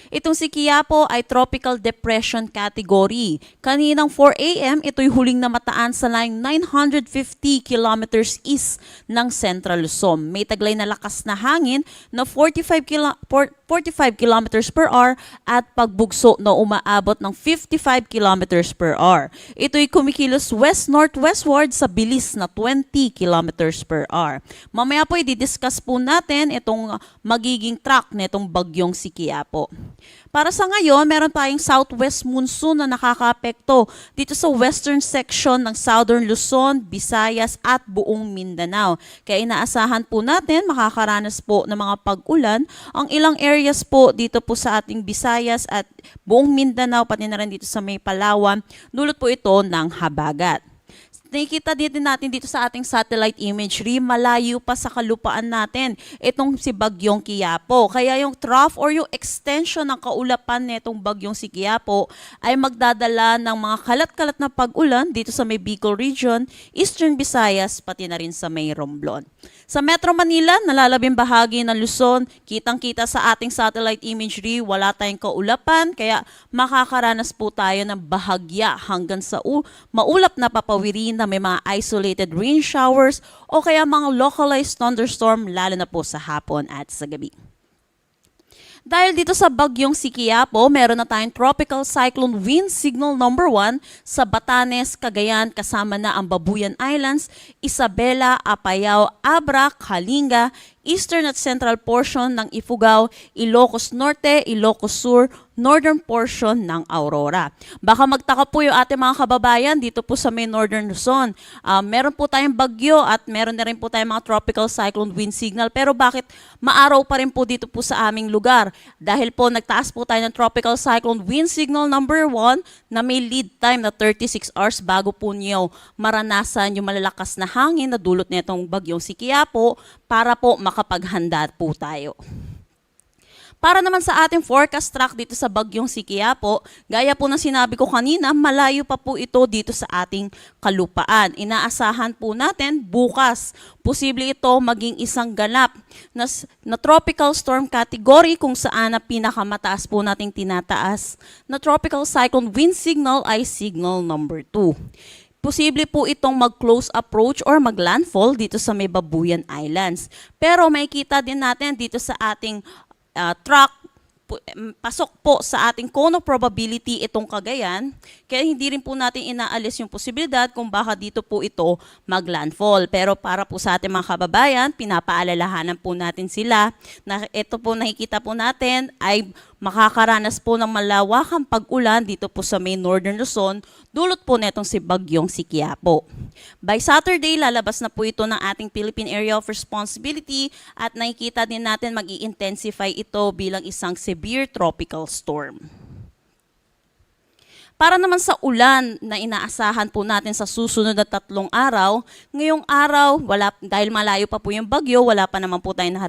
Itong si Quiapo ay tropical depression category. Kaninang 4 a.m., ito'y huling namataan sa line 950 kilometers east ng Central Luzon. May taglay na lakas na hangin na 45 kilometers per hour at pagbugso na umaabot ng 55 kilometers per hour. Ito'y kumikilos west-northwestward sa bilis na 20 kilometers per hour. Mamaya po i-discuss po natin itong magiging track nitong bagyong si Quiapo. Para sa ngayon, meron tayong southwest monsoon na nakakaapekto dito sa western section ng Southern Luzon, Visayas at buong Mindanao. Kaya inaasahan po natin makakaranas po ng mga pag-ulan ang ilang areas po dito po sa ating Visayas at buong Mindanao pati na rin dito sa may Palawan. Dulot po ito ng habagat. Nakikita din natin dito sa ating satellite imagery, malayo pa sa kalupaan natin itong si Bagyong Quiapo. Kaya yung trough or yung extension ng kaulapan nitong Bagyong si Quiapo ay magdadala ng mga kalat-kalat na pag-ulan dito sa may Bicol Region, Eastern Visayas, pati na rin sa may Romblon. Sa Metro Manila, nalalabing bahagi ng Luzon, kitang-kita sa ating satellite imagery, wala tayong kaulapan, kaya makakaranas po tayo ng bahagya hanggang sa maulap na papawirin na may mga isolated rain showers o kaya mga localized thunderstorm lalo na po sa hapon at sa gabi. Dahil dito sa bagyong si Quiapo, meron na tayong tropical cyclone wind signal number 1 sa Batanes, Cagayan, kasama na ang Babuyan Islands, Isabela, Apayao, Abra, Kalinga, eastern at central portion ng Ifugao, Ilocos Norte, Ilocos Sur, northern portion ng Aurora. Baka magtaka po yung ating mga kababayan dito po sa may northern Luzon. Meron po tayong bagyo at meron na rin po tayong mga tropical cyclone wind signal. Pero bakit maaraw pa rin po dito po sa aming lugar? Dahil po nagtaas po tayo ng tropical cyclone wind signal number 1 na may lead time na 36 hours bago po niyo maranasan yung malalakas na hangin na dulot nitong bagyong si Quiapo para po makapaghanda po tayo. Para naman sa ating forecast track dito sa bagyong si Quiapo, gaya po ng sinabi ko kanina, malayo pa po ito dito sa ating kalupaan. Inaasahan po natin bukas, posible ito maging isang ganap na tropical storm category kung saan na pinakamataas po nating tinataas na tropical cyclone wind signal ay signal number 2. Posible po itong mag-close approach or mag-landfall dito sa may Babuyan Islands. Pero makikita din natin dito sa ating track, pasok po sa ating cone of probability itong Cagayan, kaya hindi rin po natin inaalis yung posibilidad kung baka dito po ito mag-landfall. Pero para po sa ating mga kababayan, pinapaalalahanan po natin sila na ito po nakikita po natin ay makakaranas po ng malawakang pag-ulan dito po sa may northern Luzon, dulot po netong si bagyong si Quiapo. By Saturday, lalabas na po ito ng ating Philippine Area of Responsibility at nakikita din natin mag-i-intensify ito bilang isang severe tropical storm. Para naman sa ulan na inaasahan po natin sa susunod na 3 araw, ngayong araw, dahil malayo pa po yung bagyo, wala pa naman po tayong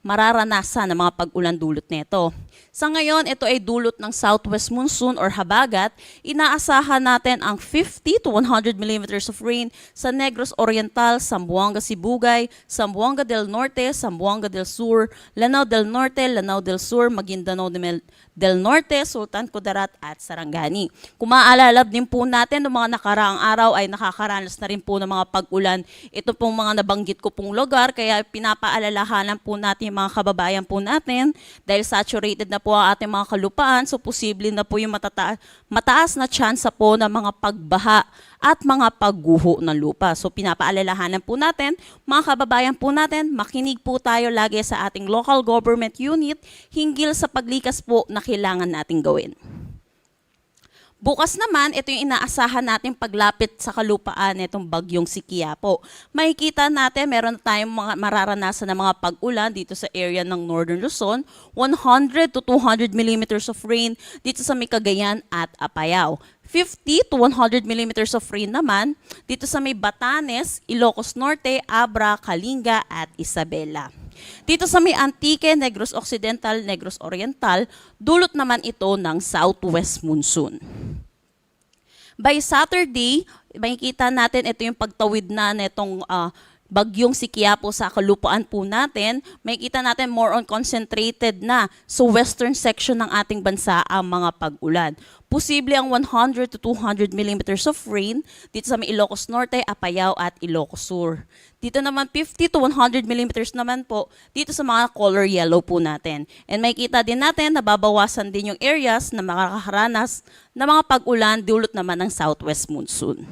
mararanasan ng mga pag-ulan dulot nito. Sa ngayon, ito ay dulot ng southwest monsoon or habagat. Inaasahan natin ang 50 to 100 millimeters of rain sa Negros Oriental, Zamboanga Sibugay, Zamboanga del Norte, Zamboanga del Sur, Lanao del Norte, Lanao del Sur, Maguindanao del Norte, Sultan Kudarat at Sarangani. Kung maaalala din po natin, noong mga nakaraang araw ay nakakaranas na rin po ng mga pag-ulan. Ito pong mga nabanggit ko pong lugar, kaya pinapaalalahanan po natin yung mga kababayan po natin dahil saturated na po ang ating mga kalupaan, so posible na po yung mataas na tsansa po ng mga pagbaha at mga pagguho ng lupa. So pinapaalalahanan po natin, mga kababayan po natin, makinig po tayo lagi sa ating local government unit hinggil sa paglikas po na kailangan nating gawin. Bukas naman, ito yung inaasahan natin paglapit sa kalupaan nitong bagyong si Quiapo. Makikita natin, meron tayong mga mararanasan na mga pag-ulan dito sa area ng Northern Luzon, 100 to 200 millimeters of rain dito sa may Cagayan at Apayao. 50 to 100 millimeters of rain naman dito sa may Batanes, Ilocos Norte, Abra, Kalinga at Isabela. Dito sa may Antique, Negros Occidental, Negros Oriental, dulot naman ito ng southwest monsoon. By Saturday, makikita natin ito yung pagtawid na nitong bagyong si Quiapo sa kalupaan po natin, may kita natin more on concentrated na sa western section ng ating bansa ang mga pag-ulan. Posible ang 100 to 200 millimeters of rain dito sa may Ilocos Norte, Apayao at Ilocos Sur. Dito naman 50 to 100 millimeters naman po dito sa mga color yellow po natin. And makikita din natin na babawasan din yung areas na makakaranas ng mga pag-ulan dulot naman ng southwest monsoon.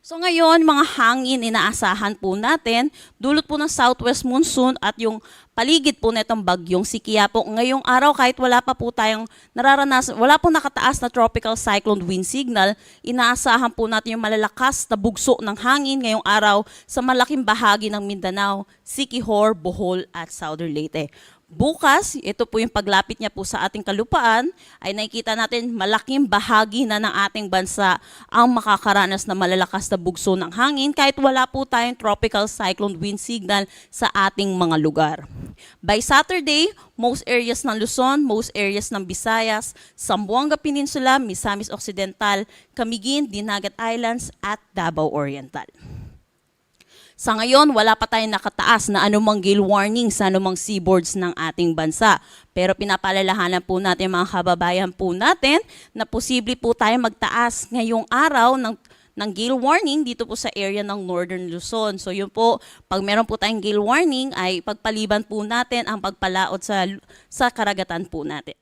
So ngayon, mga hangin inaasahan po natin, dulot po ng southwest monsoon at yung paligid po nitong bagyong si Quiapo. Ngayong araw, kahit wala pa po tayong nararanasan, wala po nakataas na tropical cyclone wind signal, inaasahan po natin yung malalakas na bugso ng hangin ngayong araw sa malaking bahagi ng Mindanao, Siquijor, Bohol at Southern Leyte. Bukas, ito po yung paglapit niya po sa ating kalupaan, ay nakikita natin malaking bahagi na ng ating bansa ang makakaranas na malalakas na bugso ng hangin kahit wala po tayong tropical cyclone wind signal sa ating mga lugar. By Saturday, most areas ng Luzon, most areas ng Visayas, Zamboanga Peninsula, Misamis Occidental, Camiguin, Dinagat Islands at Davao Oriental. Sa ngayon, wala pa tayong nakataas na anumang gale warning sa anumang seaboards ng ating bansa. Pero pinapaalalahanan po natin mga kababayan po natin na posible po tayong magtaas ngayong araw ng gale warning dito po sa area ng Northern Luzon. So yun po, pag meron po tayong gale warning ay pagpaliban po natin ang pagpalaot sa karagatan po natin.